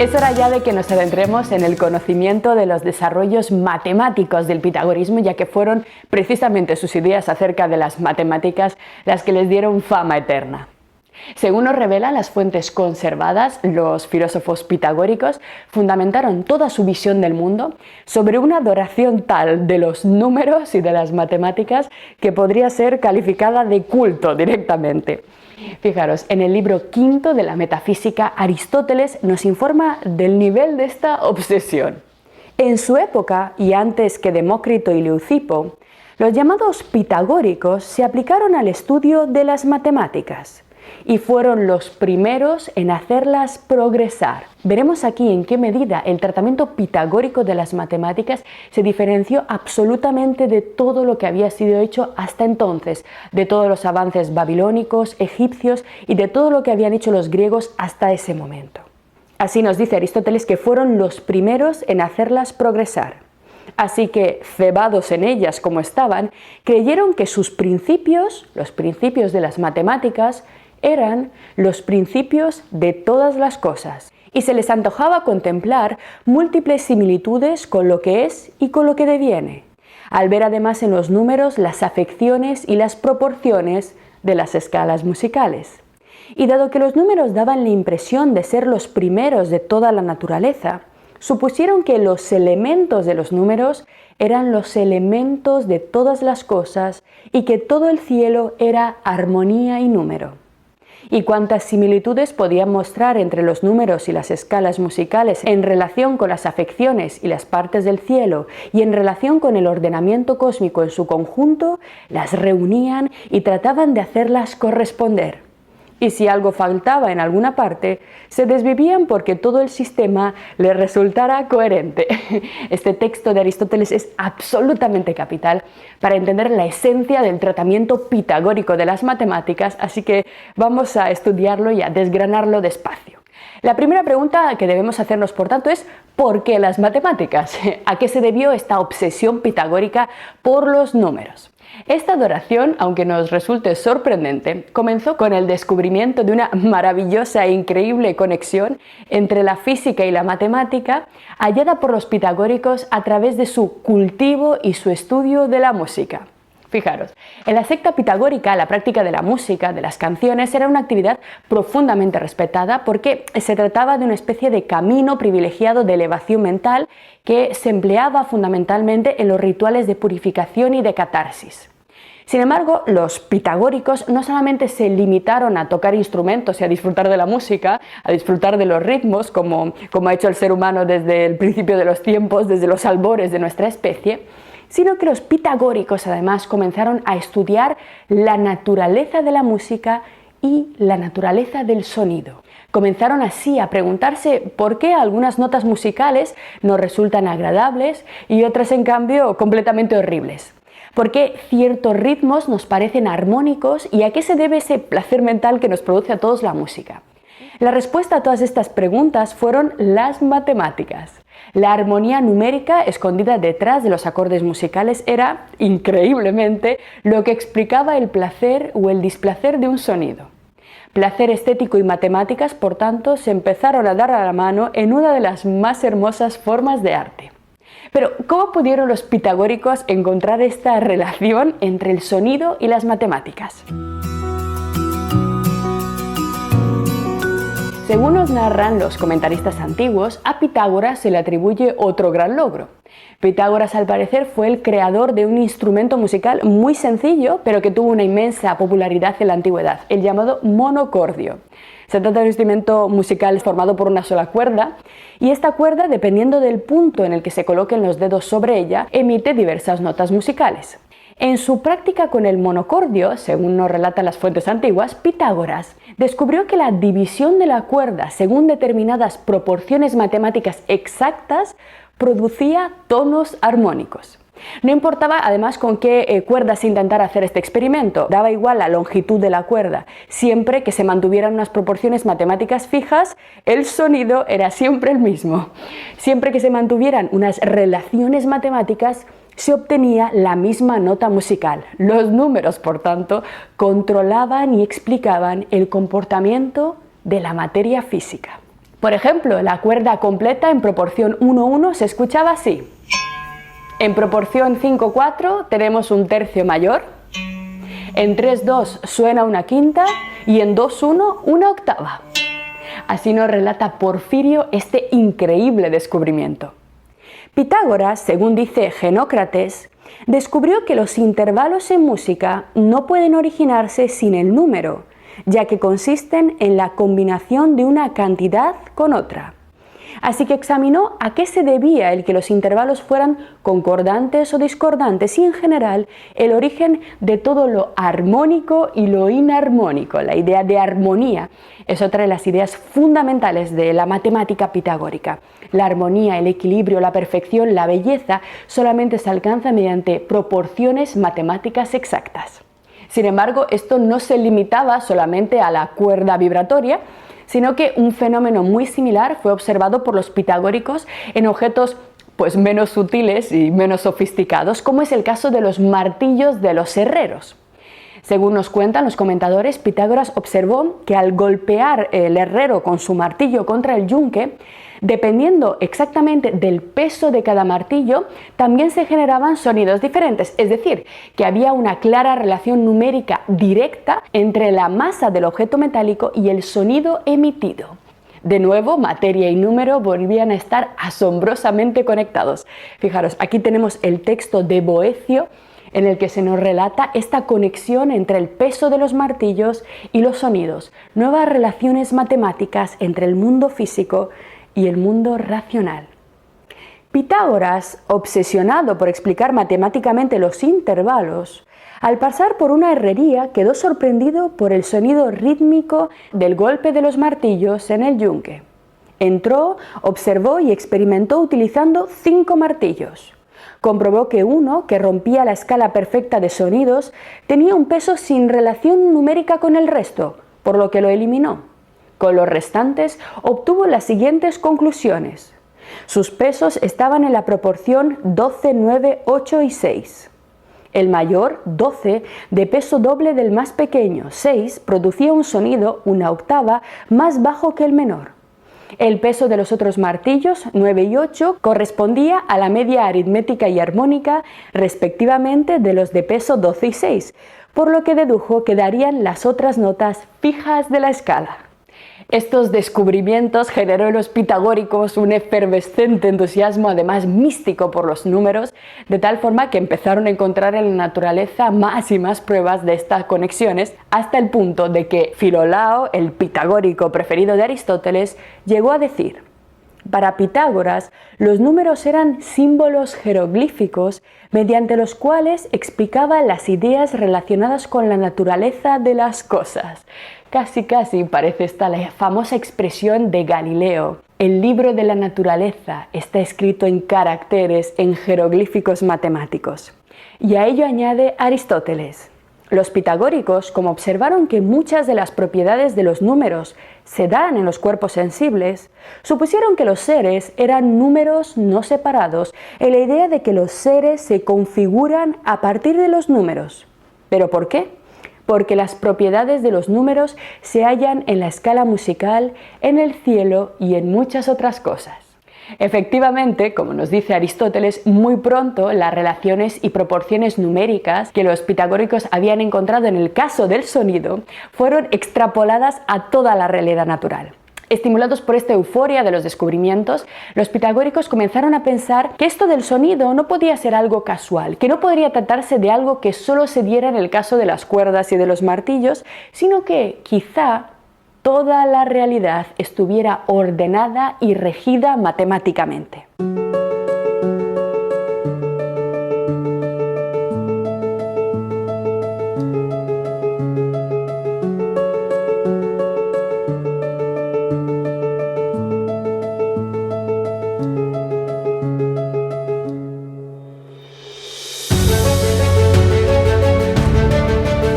Es hora ya de que nos adentremos en el conocimiento de los desarrollos matemáticos del pitagorismo, ya que fueron precisamente sus ideas acerca de las matemáticas las que les dieron fama eterna. Según nos revelan las fuentes conservadas, los filósofos pitagóricos fundamentaron toda su visión del mundo sobre una adoración tal de los números y de las matemáticas que podría ser calificada de culto directamente. Fijaros, en el libro quinto de la Metafísica, Aristóteles nos informa del nivel de esta obsesión. En su época, y antes que Demócrito y Leucipo, los llamados pitagóricos se aplicaron al estudio de las matemáticas y fueron los primeros en hacerlas progresar. Veremos aquí en qué medida el tratamiento pitagórico de las matemáticas se diferenció absolutamente de todo lo que había sido hecho hasta entonces, de todos los avances babilónicos, egipcios y de todo lo que habían hecho los griegos hasta ese momento. Así nos dice Aristóteles que fueron los primeros en hacerlas progresar. Así que, cebados en ellas como estaban, creyeron que sus principios, los principios de las matemáticas, eran los principios de todas las cosas, y se les antojaba contemplar múltiples similitudes con lo que es y con lo que deviene, al ver además en los números las afecciones y las proporciones de las escalas musicales. Y dado que los números daban la impresión de ser los primeros de toda la naturaleza, supusieron que los elementos de los números eran los elementos de todas las cosas y que todo el cielo era armonía y número. Y cuántas similitudes podían mostrar entre los números y las escalas musicales en relación con las afecciones y las partes del cielo y en relación con el ordenamiento cósmico en su conjunto, las reunían y trataban de hacerlas corresponder. Y si algo faltaba en alguna parte, se desvivían porque todo el sistema les resultara coherente. Este texto de Aristóteles es absolutamente capital para entender la esencia del tratamiento pitagórico de las matemáticas, así que vamos a estudiarlo y a desgranarlo despacio. La primera pregunta que debemos hacernos, por tanto, es ¿por qué las matemáticas? ¿A qué se debió esta obsesión pitagórica por los números? Esta adoración, aunque nos resulte sorprendente, comenzó con el descubrimiento de una maravillosa e increíble conexión entre la física y la matemática, hallada por los pitagóricos a través de su cultivo y su estudio de la música. Fijaros, en la secta pitagórica la práctica de la música, de las canciones, era una actividad profundamente respetada porque se trataba de una especie de camino privilegiado de elevación mental que se empleaba fundamentalmente en los rituales de purificación y de catarsis. Sin embargo, los pitagóricos no solamente se limitaron a tocar instrumentos y a disfrutar de la música, a disfrutar de los ritmos, como ha hecho el ser humano desde el principio de los tiempos, desde los albores de nuestra especie, sino que los pitagóricos además comenzaron a estudiar la naturaleza de la música y la naturaleza del sonido. Comenzaron así a preguntarse por qué algunas notas musicales nos resultan agradables y otras en cambio completamente horribles. ¿Por qué ciertos ritmos nos parecen armónicos y a qué se debe ese placer mental que nos produce a todos la música? La respuesta a todas estas preguntas fueron las matemáticas. La armonía numérica escondida detrás de los acordes musicales era, increíblemente, lo que explicaba el placer o el displacer de un sonido. Placer estético y matemáticas, por tanto, se empezaron a dar a la mano en una de las más hermosas formas de arte. Pero, ¿cómo pudieron los pitagóricos encontrar esta relación entre el sonido y las matemáticas? Según nos narran los comentaristas antiguos, a Pitágoras se le atribuye otro gran logro. Pitágoras, al parecer, fue el creador de un instrumento musical muy sencillo, pero que tuvo una inmensa popularidad en la antigüedad, el llamado monocordio. Se trata de un instrumento musical formado por una sola cuerda, y esta cuerda, dependiendo del punto en el que se coloquen los dedos sobre ella, emite diversas notas musicales. En su práctica con el monocordio, según nos relatan las fuentes antiguas, Pitágoras descubrió que la división de la cuerda según determinadas proporciones matemáticas exactas producía tonos armónicos. No importaba además con qué cuerda se intentara hacer este experimento, daba igual la longitud de la cuerda, siempre que se mantuvieran unas proporciones matemáticas fijas, el sonido era siempre el mismo. Siempre que se mantuvieran unas relaciones matemáticas, se obtenía la misma nota musical. Los números, por tanto, controlaban y explicaban el comportamiento de la materia física. Por ejemplo, la cuerda completa en proporción 1-1 se escuchaba así. En proporción 5-4 tenemos un tercio mayor, en 3-2 suena una quinta y en 2-1 una octava. Así nos relata Porfirio este increíble descubrimiento. Pitágoras, según dice Genócrates, descubrió que los intervalos en música no pueden originarse sin el número, ya que consisten en la combinación de una cantidad con otra. Así que examinó a qué se debía el que los intervalos fueran concordantes o discordantes y en general el origen de todo lo armónico y lo inarmónico. La idea de armonía es otra de las ideas fundamentales de la matemática pitagórica. La armonía, el equilibrio, la perfección, la belleza solamente se alcanza mediante proporciones matemáticas exactas. Sin embargo, esto no se limitaba solamente a la cuerda vibratoria, sino que un fenómeno muy similar fue observado por los pitagóricos en objetos menos sutiles y menos sofisticados, como es el caso de los martillos de los herreros. Según nos cuentan los comentadores, Pitágoras observó que al golpear el herrero con su martillo contra el yunque, dependiendo exactamente del peso de cada martillo, también se generaban sonidos diferentes, es decir, que había una clara relación numérica directa entre la masa del objeto metálico y el sonido emitido. De nuevo, materia y número volvían a estar asombrosamente conectados. Fijaros, aquí tenemos el texto de Boecio, en el que se nos relata esta conexión entre el peso de los martillos y los sonidos, nuevas relaciones matemáticas entre el mundo físico y el mundo racional. Pitágoras, obsesionado por explicar matemáticamente los intervalos, al pasar por una herrería quedó sorprendido por el sonido rítmico del golpe de los martillos en el yunque. Entró, observó y experimentó utilizando 5 martillos. Comprobó que uno, que rompía la escala perfecta de sonidos, tenía un peso sin relación numérica con el resto, por lo que lo eliminó. Con los restantes obtuvo las siguientes conclusiones. Sus pesos estaban en la proporción 12, 9, 8 y 6. El mayor, 12, de peso doble del más pequeño, 6, producía un sonido, una octava, más bajo que el menor. El peso de los otros martillos, 9 y 8, correspondía a la media aritmética y armónica, respectivamente, de los de peso 12 y 6, por lo que dedujo que darían las otras notas fijas de la escala. Estos descubrimientos generó en los pitagóricos un efervescente entusiasmo, además místico por los números, de tal forma que empezaron a encontrar en la naturaleza más y más pruebas de estas conexiones, hasta el punto de que Filolao, el pitagórico preferido de Aristóteles, llegó a decir: para Pitágoras, los números eran símbolos jeroglíficos mediante los cuales explicaba las ideas relacionadas con la naturaleza de las cosas. Casi parece esta la famosa expresión de Galileo: el libro de la naturaleza está escrito en caracteres, en jeroglíficos matemáticos. Y a ello añade Aristóteles: los pitagóricos, como observaron que muchas de las propiedades de los números se dan en los cuerpos sensibles, supusieron que los seres eran números no separados, en la idea de que los seres se configuran a partir de los números. ¿Pero por qué? Porque las propiedades de los números se hallan en la escala musical, en el cielo y en muchas otras cosas. Efectivamente, como nos dice Aristóteles, muy pronto las relaciones y proporciones numéricas que los pitagóricos habían encontrado en el caso del sonido fueron extrapoladas a toda la realidad natural. Estimulados por esta euforia de los descubrimientos, los pitagóricos comenzaron a pensar que esto del sonido no podía ser algo casual, que no podría tratarse de algo que solo se diera en el caso de las cuerdas y de los martillos, sino que quizá toda la realidad estuviera ordenada y regida matemáticamente.